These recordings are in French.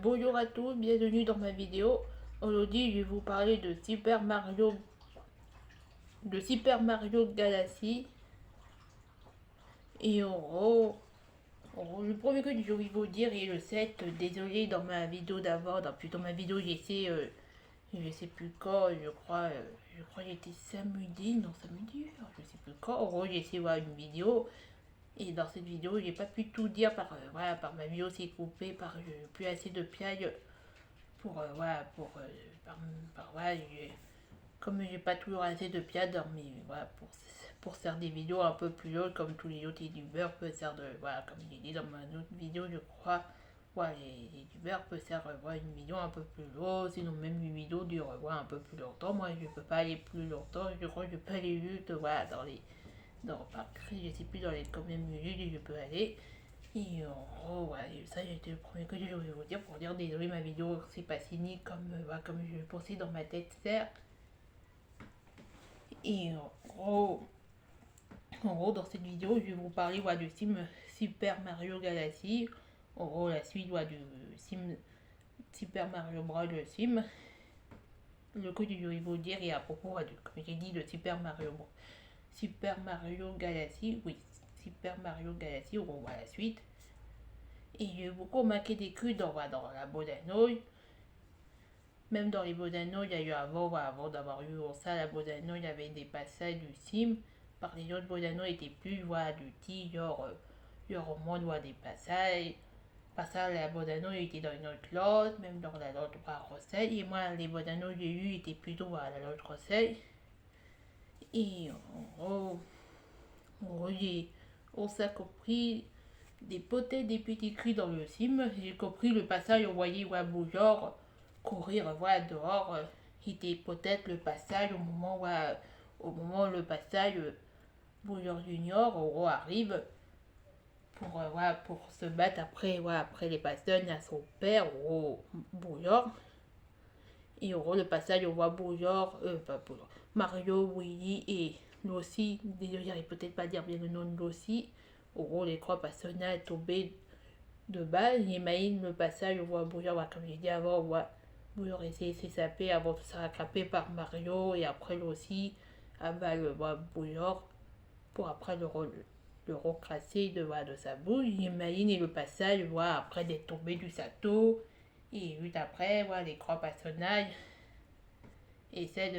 Bonjour à tous, bienvenue dans ma vidéo. Aujourd'hui, je vais vous parler de Super Mario Galaxy. Et le premier que je vais vous dire est le 7. Désolé, dans ma vidéo d'avant, dans ma vidéo, je sais plus quand, je crois que j'étais samedi, non samedi, je sais plus quand. En gros, j'ai essayé de voir une vidéo. Et dans cette vidéo, j'ai pas pu tout dire par ma vidéo s'est coupée, j'ai plus assez de piailles pour voilà voilà, comme j'ai pas toujours assez de pieds dans mes voilà pour faire des vidéos un peu plus longues comme tous les autres youtubeurs peuvent faire de voilà comme j'ai dit dans ma autre vidéo je crois voilà les youtubeurs peuvent faire voilà, une vidéo un peu plus longue sinon même une vidéo dure voilà, un peu plus longtemps. Moi je peux pas aller plus longtemps, je crois que je peux aller juste voilà dans les dans par je sais plus dans les combien de minutes je peux aller. Et en gros, voilà, ça c'était le premier que je voulais vous dire pour dire désolé ma vidéo c'est pas fini comme je pensais dans ma tête faire. Et en gros dans cette vidéo je vais vous parler voilà, du film Super Mario Galaxy. En gros la suite voilà, du film Super Mario Bros. Le film. Le que je vais vous dire et à propos voilà, comme j'ai dit de Super Mario Galaxy, oui, Super Mario Galaxy, on voit la suite. Et j'ai beaucoup remarqué des crues dans la Bodanouille. Même dans les Bodanos, il y a eu avant d'avoir eu ça, la Bodano, il y avait des passages du sim. Par les autres Bodanos étaient plus voilà, du petit, genre au moins voilà, des passages. Par ça, la Bodano était dans une autre lotte, même dans la lotte recette. Et moi, les Bodanos que j'ai eu étaient plutôt à la lotte recette. Et on s'est compris des potets des petits cris dans le sim. J'ai compris le passage, on voyait Wabujor courir voilà, dehors. C'était peut-être le passage au moment où le passage Bouillard Junior arrive pour se battre après les passages à son père Bouillard. Et le passage on voit pas Bouillard, Mario, Willy et Lossi. Désolé, j'arrive peut-être pas à dire bien le nom de Lossi. Les trois personnages tombés de base. J'imagine le passage, on voit Bouillard, comme j'ai dit avant, on voit Bouillard essayer de s'échapper avant de se faire attraper par Mario et après lui aussi avale Bouillard pour après le recrasser de sa bouche. J'imagine et le passage, après d'être tombé du château et juste après, les trois personnages essaient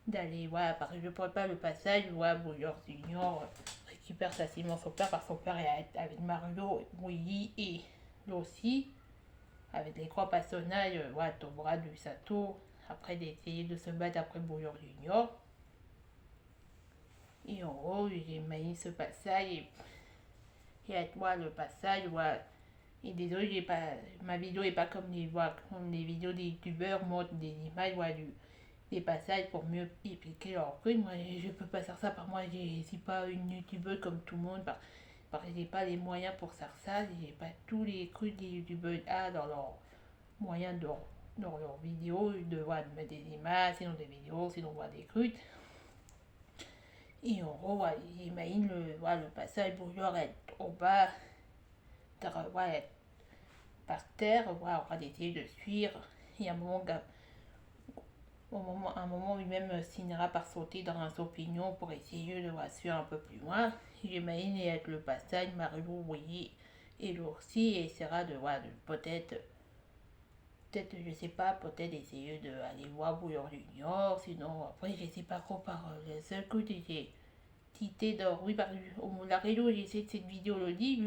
d'aller parce que je ne pourrais pas le passage Bouillard Junior récupère facilement son père parce que son père est avec Mario, Willy et Lossi avec les trois personnages tombera du château après d'essayer de se battre après Bouillard Junior. Et en gros j'ai maillé ce passage et avec moi le passage et désolé j'ai pas ma vidéo est pas comme les vidéos des youtubeurs montrent des images des passages pour mieux expliquer leur truc. Moi je peux pas faire ça par moi, je suis pas une youtubeuse comme tout le monde parce que j'ai pas les moyens pour faire ça, j'ai pas tous les trucs des youtubeurs dans leurs moyens dans leurs vidéos de mettre des images, sinon des vidéos, sinon des trucs. Et en gros, j'imagine le passage Bouillard être au bas, être par terre, on va essayer de suivre. Et à un moment lui-même signera par sauter dans un champignon pour essayer de suivre un peu plus loin. J'imagine être le passage Mario, Willy et l'oursi et essaiera de peut-être je sais pas, peut-être essayer d'aller voir Bouillard Junior, sinon après je sais pas trop par le seul coup j'ai tité dans oui par la rédo j'ai essayé de cette vidéo le dit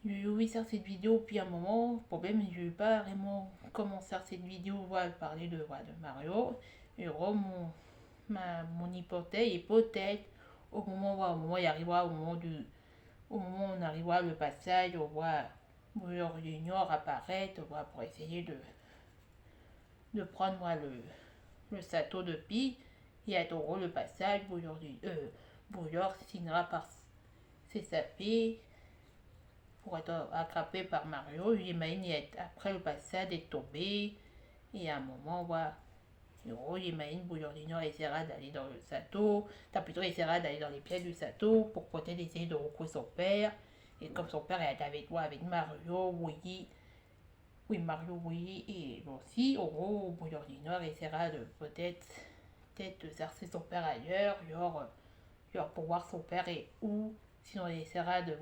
je vais faire cette vidéo puis à un moment problème je vais pas vraiment commencer à faire cette vidéo parler de Mario et mon hypothèse est peut-être au moment il arrivera au moment où on arrivera le passage on voit Bouillard Junior apparaître pour essayer de prendre le château de Pi et à Taureau le passage Bouillard signera par s'échapper pour être attrapé par Mario. J'imagine après le passage est tombé et à un moment Imagine Bouillon Junior essaiera d'aller dans le château, plutôt essaiera d'aller dans les pièces du château pour peut-être essayer de retrouver son père. Et comme son père est avec toi, avec Mario, Willy, oui, Mario, Willy et aussi, Bouillon Junior essaiera de peut-être de chercher son père ailleurs, genre pour voir son père est où. Sinon, il essaiera de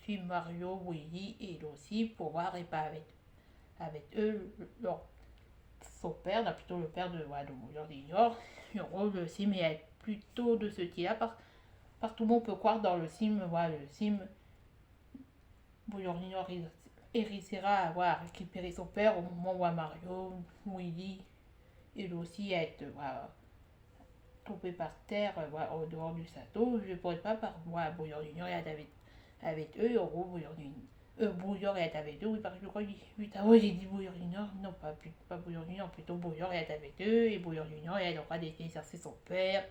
suivre Mario, Willy et aussi pour voir et pas avec eux, leur son père, plutôt le père de Bouillon Junior. Le sim est plutôt de ce type-là, parce que tout le monde peut croire dans le sim, le sim, Bouillon Junior réussira à récupérer son père au moment où Mario, Willy, il aussi être tombé par terre au dehors du château. Je ne pourrais pas par Bouillon Junior est avec eux, Bouillon est avec eux, oui, parce que je crois que j'ai dit Bouillon Junior, non, pas Bouillon Junior, plutôt Bouillon est avec eux, et Bouillon Junior est en train d'essayer de chercher son père.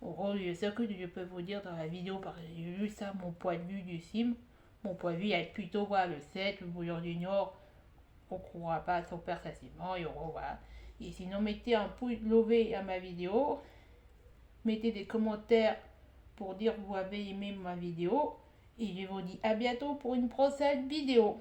Ce que je peux vous dire dans la vidéo, parce que j'ai vu ça, mon point de vue du sim, mon point de vue est plutôt le 7, le Bouillon Junior, on ne croira pas à son père facilement, et voilà. Et sinon, mettez un pouce levé à ma vidéo, mettez des commentaires pour dire que vous avez aimé ma vidéo, et je vous dis à bientôt pour une prochaine vidéo.